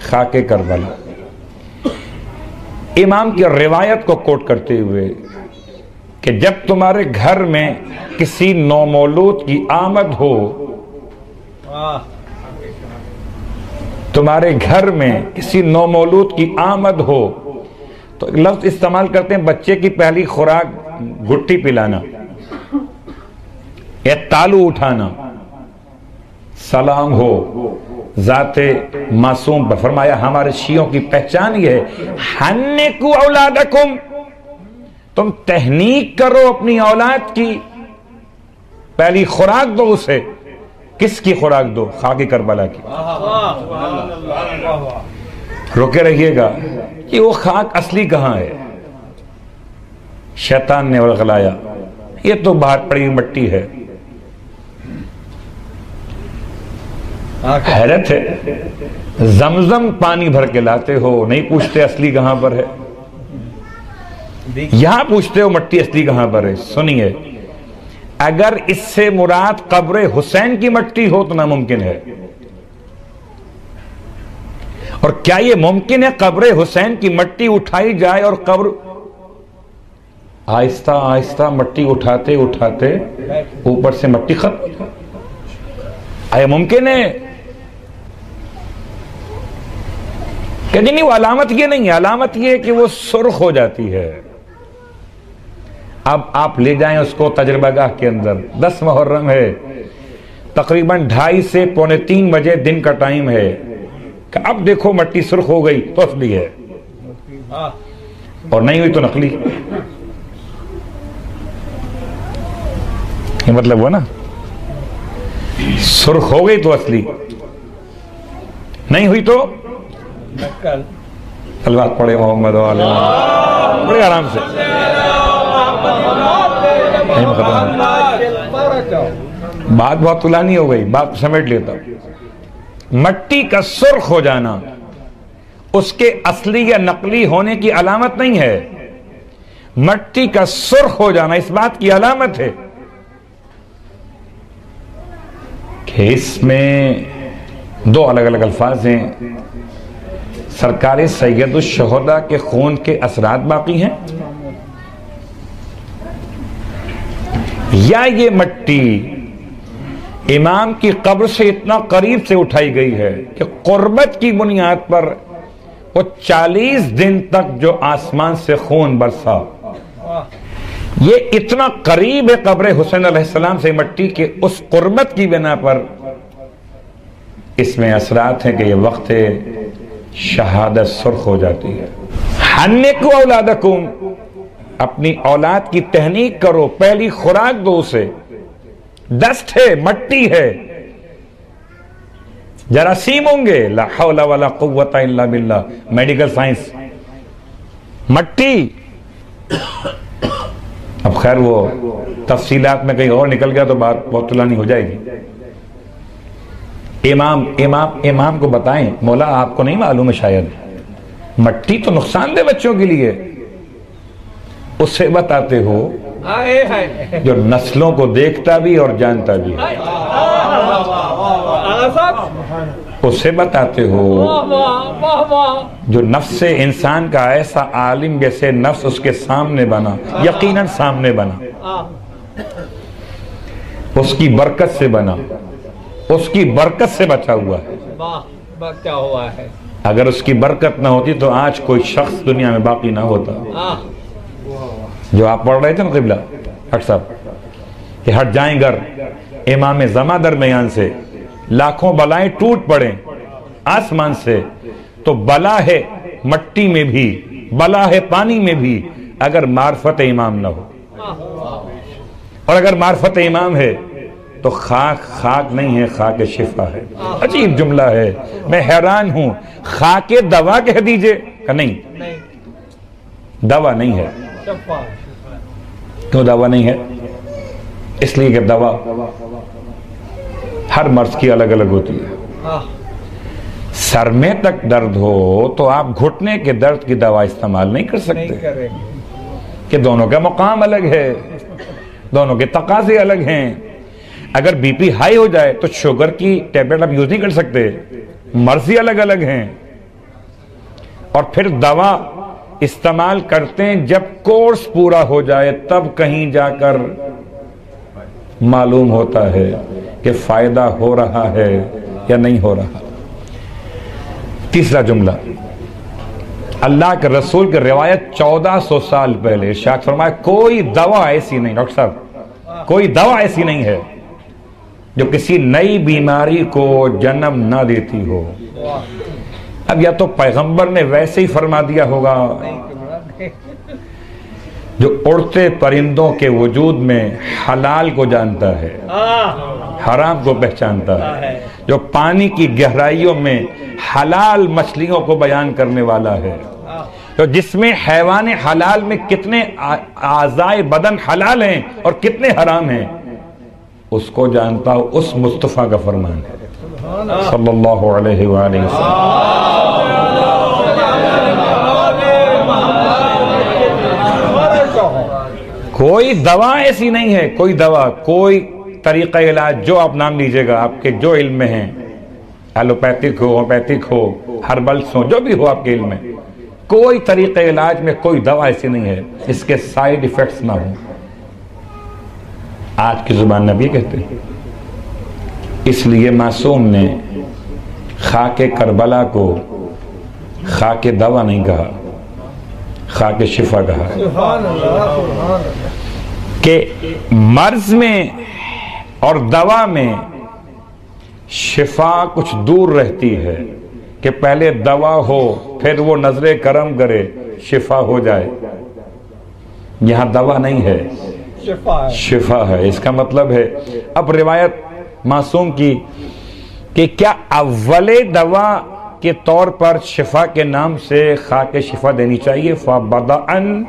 خاک کربلا امام کی روایت کو کوٹ کرتے ہوئے کہ جب تمہارے گھر میں کسی نومولود کی آمد ہو، تمہارے گھر میں کسی نومولود کی آمد ہو، تو لفظ استعمال کرتے ہیں بچے کی پہلی خوراک گھٹی پلانا یا تالو اٹھانا، سلام ہو ذات معصوم پر۔ فرمایا ہمارے شیعوں کی پہچان یہ ہے، حنکو اولادکم، تم تہنیک کرو اپنی اولاد کی، پہلی خوراک دو اسے۔ کس کی خوراک دو؟ خاک کربلا کی۔ روکے رہیے گا کہ وہ خاک اصلی کہاں ہے؟ شیطان نے ورغلایا، یہ تو باہر پڑی ہوئی مٹی ہے۔ حیرت ہے، زمزم پانی بھر کے لاتے ہو، نہیں پوچھتے اصلی کہاں پر ہے، یہاں پوچھتے ہو مٹی اصلی کہاں پر ہے۔ سنیے، اگر اس سے مراد قبر حسین کی مٹی ہو تو ناممکن ہے۔ اور کیا یہ ممکن ہے قبر حسین کی مٹی اٹھائی جائے اور قبر آہستہ آہستہ مٹی اٹھاتے اٹھاتے اوپر سے مٹی ختم؟ آیا ممکن ہے؟ کہ نہیں، وہ علامت یہ نہیں ہے، علامت یہ ہے کہ وہ سرخ ہو جاتی ہے۔ اب آپ لے جائیں اس کو تجربہ گاہ کے اندر، 10 محرم ہے، تقریباً 2:30 سے 2:45 بجے دن کا ٹائم ہے، کہ اب دیکھو مٹی سرخ ہو گئی تو اصلی ہے، اور نہیں ہوئی تو نقلی۔ یہ مطلب ہوا نا، سرخ ہو گئی تو اصلی، نہیں ہوئی تو اللہ پڑھے محمد علیہ بڑے آرام سے۔ بات بہت طولانی ہو گئی، بات سمیٹ لیتا ہوں۔ مٹی کا سرخ ہو جانا اس کے اصلی یا نقلی ہونے کی علامت نہیں ہے، مٹی کا سرخ ہو جانا اس بات کی علامت ہے کہ اس میں 2 الگ الگ الفاظ ہیں، سرکار سید الشہداء کے خون کے اثرات باقی ہیں، یا یہ مٹی امام کی قبر سے اتنا قریب سے اٹھائی گئی ہے کہ قربت کی بنیاد پر وہ 40 دن تک جو آسمان سے خون برسا، یہ اتنا قریب ہے قبر حسین علیہ السلام سے مٹی کے اس قربت کی بنا پر اس میں اثرات ہیں کہ یہ وقت شہادت سرخ ہو جاتی ہے۔ حنکو اولادکم، اپنی اولاد کی تہنیک کرو، پہلی خوراک دو اسے۔ ڈسٹ ہے، مٹی ہے، جراثیم ہوں گے، لا حول ولا قوت الا باللہ، میڈیکل سائنس، مٹی۔ اب خیر وہ تفصیلات میں کہیں اور نکل گیا تو بات بہت طولانی ہو جائے گی۔ امام کو بتائیں، مولا آپ کو نہیں معلوم ہے شاید، مٹی تو نقصان دہ بچوں کے لیے، اس سے بتاتے ہو جو نسلوں کو دیکھتا بھی اور جانتا بھی، اس سے بتاتے ہو جو نفس انسان کا ایسا عالم جیسے نفس اس کے سامنے بنا، یقیناً سامنے بنا، اس کی برکت سے بنا، اس کی برکت سے بچا ہوا ہے۔ اگر اس کی برکت نہ ہوتی تو آج کوئی شخص دنیا میں باقی نہ ہوتا۔ جو آپ پڑھ رہے تھے نا قبلہ ڈاکٹر صاحب کہ ہٹ جائیں گر امام زماں درمیان سے، لاکھوں بلائیں ٹوٹ پڑیں آسمان سے، تو بلا ہے مٹی میں بھی، بلا ہے پانی میں بھی، اگر معرفت امام نہ ہو۔ اور اگر معرفت امام ہے تو خاک نہیں ہے، خاک شفا ہے۔ عجیب جملہ ہے، میں حیران ہوں۔ خاک دوا کہہ دیجئے کہ نہیں، دوا نہیں ہے۔ کیوں دوا نہیں ہے؟ اس لیے کہ دوا ہر مرض کی الگ الگ ہوتی ہے۔ سر میں تک درد ہو تو آپ گھٹنے کے درد کی دوا استعمال نہیں کر سکتے، کہ دونوں کا مقام الگ ہے، دونوں کے تقاضے الگ ہیں۔ اگر BP ہائی ہو جائے تو شوگر کی ٹیبلٹ آپ یوز نہیں کر سکتے، مرضی الگ الگ ہیں۔ اور پھر دوا استعمال کرتے ہیں جب کورس پورا ہو جائے، تب کہیں جا کر معلوم ہوتا ہے کہ فائدہ ہو رہا ہے یا نہیں ہو رہا۔ تیسرا جملہ، اللہ کے رسول کی روایت 1400 سال پہلے ارشاد فرمایا کوئی دوا ایسی نہیں، ڈاکٹر صاحب کوئی دوا ایسی نہیں ہے جو کسی نئی بیماری کو جنم نہ دیتی ہو۔ اب یا تو پیغمبر نے ویسے ہی فرما دیا ہوگا، جو اڑتے پرندوں کے وجود میں حلال کو جانتا ہے، حرام کو پہچانتا ہے، جو پانی کی گہرائیوں میں حلال مچھلیوں کو بیان کرنے والا ہے، جو جس میں حیوان حلال میں کتنے اعضائے بدن حلال ہیں اور کتنے حرام ہیں، اس کو جانتا ہو، اس مصطفیٰ کا فرمان ہے صلی اللہ علیہ وآلہ وسلم۔ کوئی دوا ایسی نہیں ہے، کوئی دوا، کوئی طریقہ علاج جو آپ نام لیجئے گا، آپ کے جو علم میں ہیں، ایلوپیتھک ہو، ہومیوپیتھک ہو، ہربلس ہو، جو بھی ہو آپ کے علم میں، کوئی طریقہ علاج میں کوئی دوا ایسی نہیں ہے اس کے سائیڈ ایفیکٹس نہ ہوں۔ آج کی زبان نبی کہتے ہیں، اس لیے معصوم نے خاک کربلا کو خاک دوا نہیں کہا، خاک شفا کہا، کہ مرض میں اور دوا میں شفا کچھ دور رہتی ہے، کہ پہلے دوا ہو پھر وہ نظر کرم کرے شفا ہو جائے۔ یہاں دوا نہیں ہے، شفا ہے۔ اس کا مطلب ہے اب روایت معصوم کی کہ کیا اول دوا کے طور پر شفا کے نام سے خاک شفا دینی چاہیے؟ فَبَدَأً،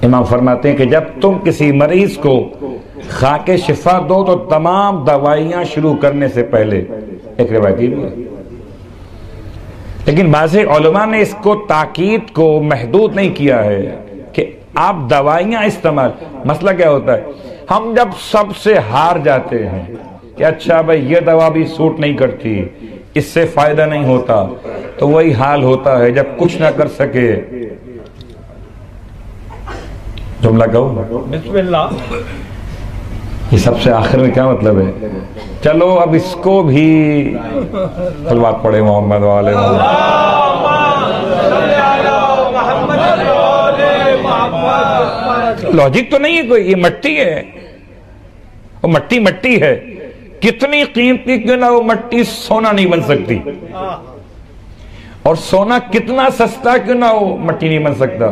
امام فرماتے ہیں کہ جب تم کسی مریض کو خاک شفا دو تو تمام دوائیاں شروع کرنے سے پہلے، ایک روایت بھی ہے، لیکن بعض علماء نے اس کو تاکید کو محدود نہیں کیا ہے کہ آپ دوائیاں استعمال۔ مسئلہ کیا ہوتا ہے، ہم جب سب سے ہار جاتے ہیں کہ اچھا بھائی یہ دوا بھی سوٹ نہیں کرتی، اس سے فائدہ نہیں ہوتا، تو وہی حال ہوتا ہے جب کچھ نہ کر سکے۔ جملہ کہو بسم اللہ، یہ سب سے آخر میں کیا مطلب ہے؟ چلو اب اس کو بھی صلوات پڑھے محمد والے لوجک تو نہیں ہے کوئی، یہ مٹی ہے، وہ مٹی ہے، کتنی قیمتی کیوں نہ وہ مٹی سونا نہیں بن سکتی، اور سونا کتنا سستا کیوں نہ ہو مٹی نہیں بن سکتا۔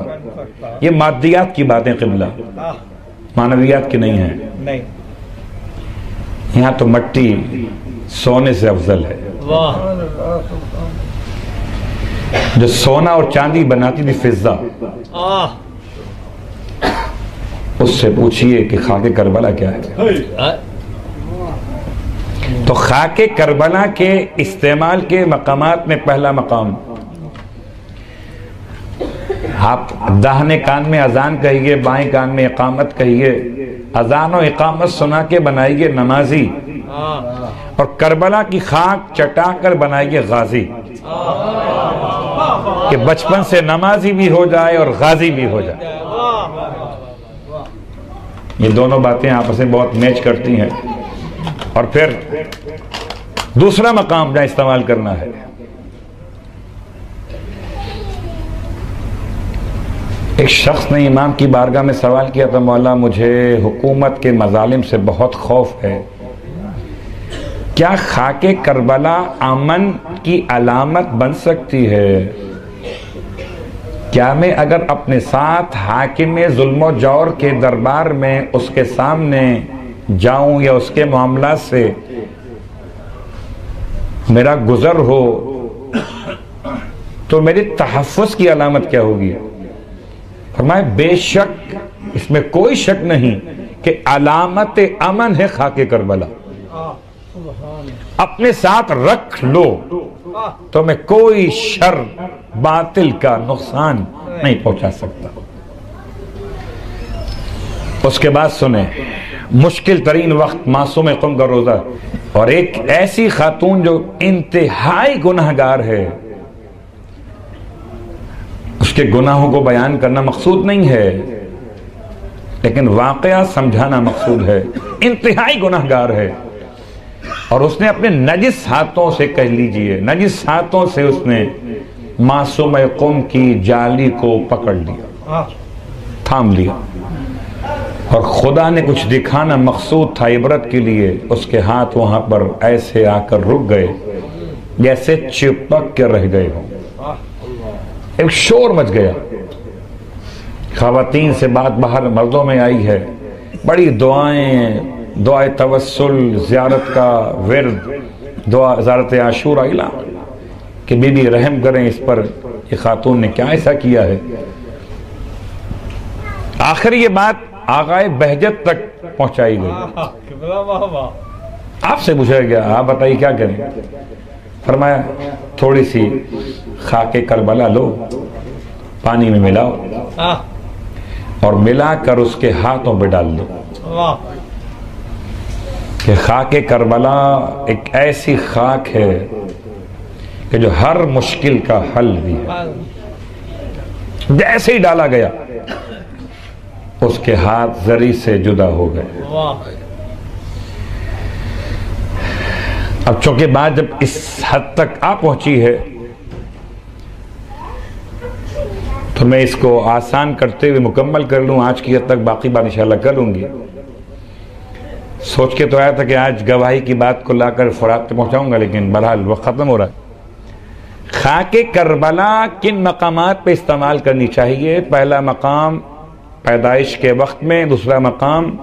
یہ مادیات کی باتیں قبلہ، معنویات کی نہیں ہیں۔ یہاں تو مٹی سونے سے افضل ہے۔ جو سونا اور چاندی بناتی تھی فضہ، اس سے پوچھئے کہ خاک کربلا کیا ہے؟ تو خاک کربلا کے استعمال کے مقامات میں پہلا مقام، آپ داہنے کان میں اذان کہیے، بائیں کان میں اقامت کہیے، اذان و اقامت سنا کے بنائیے نمازی، اور کربلا کی خاک چٹا کر بنائیے غازی، کہ بچپن سے نمازی بھی ہو جائے اور غازی بھی ہو جائے۔ یہ دونوں باتیں آپس میں بہت میچ کرتی ہیں۔ اور پھر دوسرا مقام جہاں استعمال کرنا ہے، ایک شخص نے امام کی بارگاہ میں سوال کیا تھا، مولا مجھے حکومت کے مظالم سے بہت خوف ہے، کیا خاک کربلا امن کی علامت بن سکتی ہے؟ کیا میں اگر اپنے ساتھ حاکم ظلم و جور کے دربار میں اس کے سامنے جاؤں یا اس کے معاملات سے میرا گزر ہو تو میری تحفظ کی علامت کیا ہوگی؟ فرمایا بے شک، اس میں کوئی شک نہیں کہ علامت امن ہے خاک کربلا، اپنے ساتھ رکھ لو تو میں کوئی شر باطل کا نقصان نہیں پہنچا سکتا۔ اس کے بعد سنیں، مشکل ترین وقت معصوم قم کا روزہ، اور ایک ایسی خاتون جو انتہائی گناہگار ہے، کے گناہوں کو بیان کرنا مقصود نہیں ہے، لیکن واقعہ سمجھانا مقصود ہے۔ انتہائی گناہگار ہے، اور اس نے اپنے نجس ہاتھوں سے، کہہ لیجئے نجس ہاتھوں سے اس نے معصومہ قوم کی جالی کو پکڑ لیا، تھام لیا، اور خدا نے کچھ دکھانا مقصود تھا عبرت کے لیے۔ اس کے ہاتھ وہاں پر ایسے آ کر رک گئے جیسے چپک کے رہ گئے ہوں۔ ایک شور مچ گیا، خواتین سے بات باہر مردوں میں آئی ہے، بڑی دعائیں، دعائے توسل، زیارت کا ورد، دعا زیارت عاشورہ اعلان کہ بی بی رحم کریں اس پر، یہ خاتون نے کیا ایسا کیا ہے۔ آخر یہ بات آغائے بہجت تک پہنچائی گئی۔ آپ سے پوچھا گیا آپ بتائیے کیا کریں؟ فرمایا تھوڑی سی خاک کربلا لو، پانی میں ملاؤ اور ملا کر اس کے ہاتھوں پہ ڈال دو، کہ خاک کربلا ایک ایسی خاک ہے کہ جو ہر مشکل کا حل بھی ہے۔ جیسے ہی ڈالا گیا اس کے ہاتھ زری سے جدا ہو گئے۔ اب چونکہ بات جب اس حد تک آ پہنچی ہے تو میں اس کو آسان کرتے ہوئے مکمل کر لوں، آج کی حد تک باقی بات انشاءاللہ کر لوں گی۔ سوچ کے تو آیا تھا کہ آج گواہی کی بات کو لا کر فراغ تک پہنچاؤں گا، لیکن بہرحال وقت ختم ہو رہا ہے۔ خاک کربلا کن مقامات پہ استعمال کرنی چاہیے؟ پہلا مقام پیدائش کے وقت میں، دوسرا مقام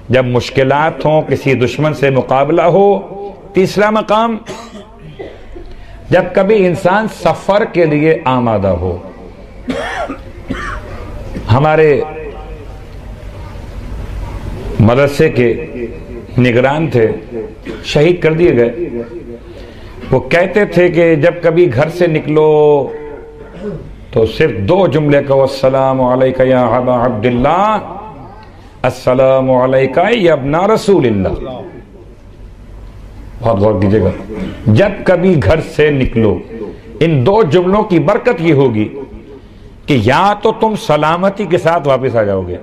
جب مشکلات ہوں، کسی دشمن سے مقابلہ ہو، تیسرا مقام جب کبھی انسان سفر کے لیے آمادہ ہو۔ ہمارے مدرسے کے نگران تھے، شہید کر دیے گئے، وہ کہتے تھے کہ جب کبھی گھر سے نکلو تو صرف دو جملے کہو، السلام علیکہ یا ابا عبداللہ، السلام علیکہ یا ابن رسول اللہ۔ بہت غور کیجئے گا، جب کبھی گھر سے نکلو، ان دو جملوں کی برکت یہ ہوگی کہ یا تو تم سلامتی کے ساتھ واپس آ جاؤ گے،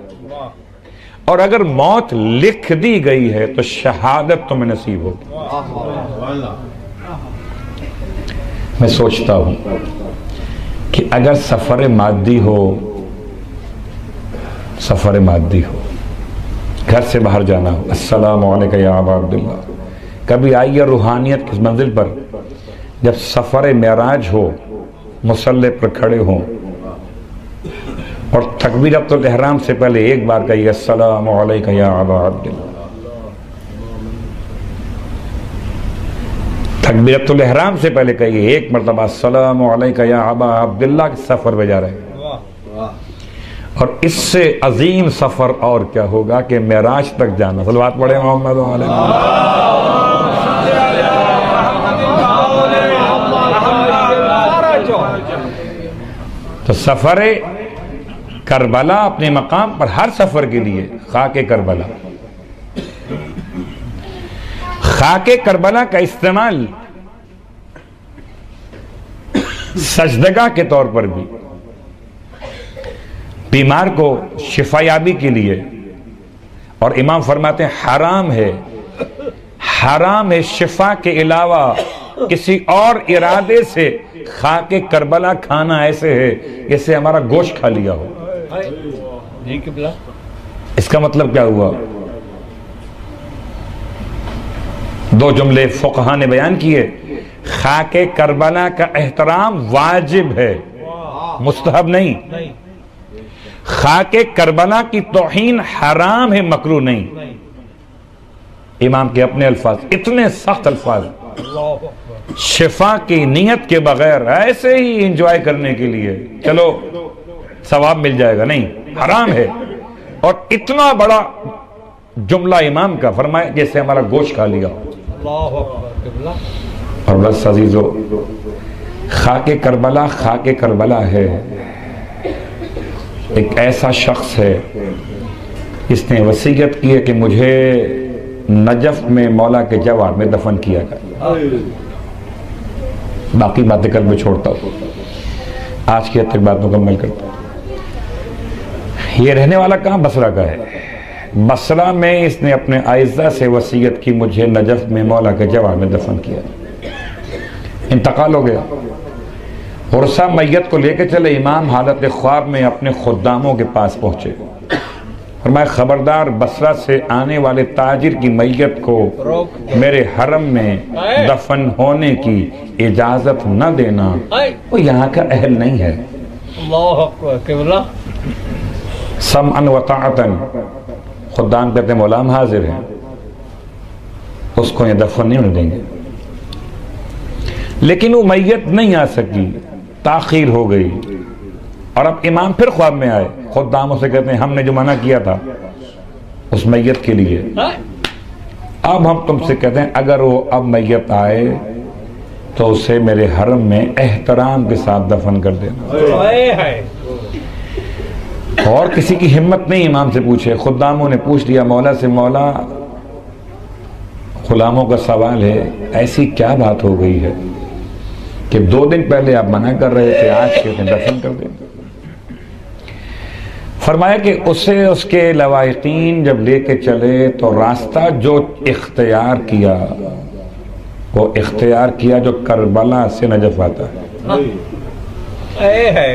اور اگر موت لکھ دی گئی ہے تو شہادت تمہیں نصیب ہوگی۔ میں سوچتا ہوں کہ اگر سفر مادی ہو، سفر مادی ہو، گھر سے باہر جانا ہو، السلام علیکم یا ابا عبداللہ، کبھی آئیے روحانیت کی منزل پر جب سفر معراج ہو، مصلی پر کھڑے ہوں اور تکبیرۃ الاحرام سے پہلے ایک بار کہیے السلام علیکم یا ابا عبداللہ۔ تکبیرۃ الاحرام سے پہلے کہیے ایک مرتبہ السلام علیکم یا ابا عبداللہ، کے سفر پہ جا رہے ہیں۔ اور اس سے عظیم سفر اور کیا ہوگا کہ معراج تک جانا۔ صلوات پڑھیں محمد علیہ۔ تو سفر کربلا اپنے مقام پر، ہر سفر کے لیے خاک کربلا۔ خاک کربلا کا استعمال سجدگاہ کے طور پر بھی، بیمار کو شفا یابی کے لیے، اور امام فرماتے ہیں حرام ہے، حرام ہے شفا کے علاوہ کسی اور ارادے سے خاک کربلا کھانا ایسے ہے جیسے ہمارا گوشت کھا لیا ہو۔ اس کا مطلب کیا ہوا؟ دو جملے فقہا نے بیان کیے، خاک کربلا کا احترام واجب ہے، مستحب نہیں۔ خاک کربلا کی توہین حرام ہے، مکروہ نہیں۔ امام کے اپنے الفاظ، اتنے سخت الفاظ، شفا کی نیت کے بغیر ایسے ہی انجوائے کرنے کے لیے چلو ثواب مل جائے گا، نہیں، حرام ہے۔ اور اتنا بڑا جملہ امام کا، فرمایا جیسے ہمارا گوشت کھا لیا ہو۔ اور بس عزیزو، خاک کربلا خاک کربلا ہے، ایک ایسا شخص ہے جس نے وصیت کی ہے کہ مجھے نجف میں مولا کے جوار میں دفن کیا گیا۔ باقی باتیں کل میں چھوڑتا ہوں۔ آج کی حد تک بات مکمل کرتا ہوں۔ یہ رہنے والا کہاں؟ بصرہ کا ہے۔ بصرہ میں اس نے اپنے اعزہ سے وصیت کی، مجھے نجف میں مولا کے جوار میں دفن کیا۔ انتقال ہو گیا، عرصہ میت کو لے کے چلے، امام حالت خواب میں اپنے خداموں کے پاس پہنچے، فرمایا خبردار بصرہ سے آنے والے تاجر کی میت کو میرے حرم میں دفن ہونے کی اجازت نہ دینا، وہ یہاں کا اہل نہیں ہے۔ اللہ اکبر۔ سمعا و طاعتا، خدام کہتے ہیں مولا ہم حاضر ہیں، اس کو یہ دفن نہیں ہونے دیں گے۔ لیکن وہ میت نہیں آ سکی، تاخیر ہو گئی، اور اب امام پھر خواب میں آئے، خداموں سے کہتے ہیں ہم نے جو منع کیا تھا اس میت کے لیے، اب ہم تم سے کہتے ہیں اگر وہ اب میت آئے تو اسے میرے حرم میں احترام کے ساتھ دفن کر دینا۔ اور کسی کی ہمت نہیں امام سے پوچھے، خداموں نے پوچھ لیا مولا سے، مولا غلاموں کا سوال ہے، ایسی کیا بات ہو گئی ہے کہ 2 دن پہلے آپ منع کر رہے تھے، آج کے دن دفن کر دیں؟ فرمایا کہ اسے اس کے لواحقین جب لے کے چلے تو راستہ جو اختیار کیا وہ اختیار کیا جو کربلا سے نجف آتا ہے،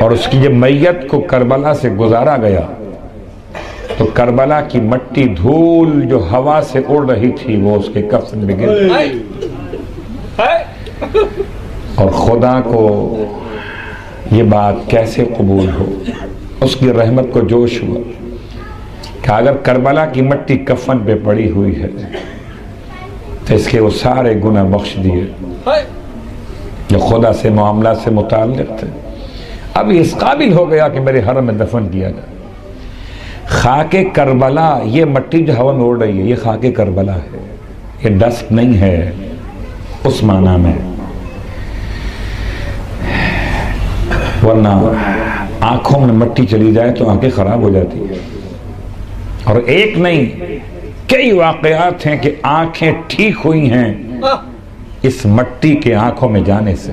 اور اس کی جب میت کو کربلا سے گزارا گیا تو کربلا کی مٹی دھول جو ہوا سے اڑ رہی تھی وہ اس کے کفن میں گر گئی۔ اور خدا کو یہ بات کیسے قبول ہو، اس کی رحمت کو جوش ہوا کہ اگر کربلا کی مٹی کفن پہ پڑی ہوئی ہے تو اس کے وہ سارے گناہ بخش دیے جو خدا سے معاملات سے متعلق تھے۔ اب اس قابل ہو گیا کہ میرے حرم میں دفن کیا جائے۔ خاک کربلا، یہ مٹی جو ہوا میں اڑ رہی ہے یہ خاک کربلا ہے، یہ ڈسٹ نہیں ہے اس معنی میں، ورنہ آنکھوں میں مٹی چلی جائے تو آنکھیں خراب ہو جاتی ہیں۔ اور ایک نہیں کئی واقعات ہیں کہ آنکھیں ٹھیک ہوئی ہیں اس مٹی کے آنکھوں میں جانے سے۔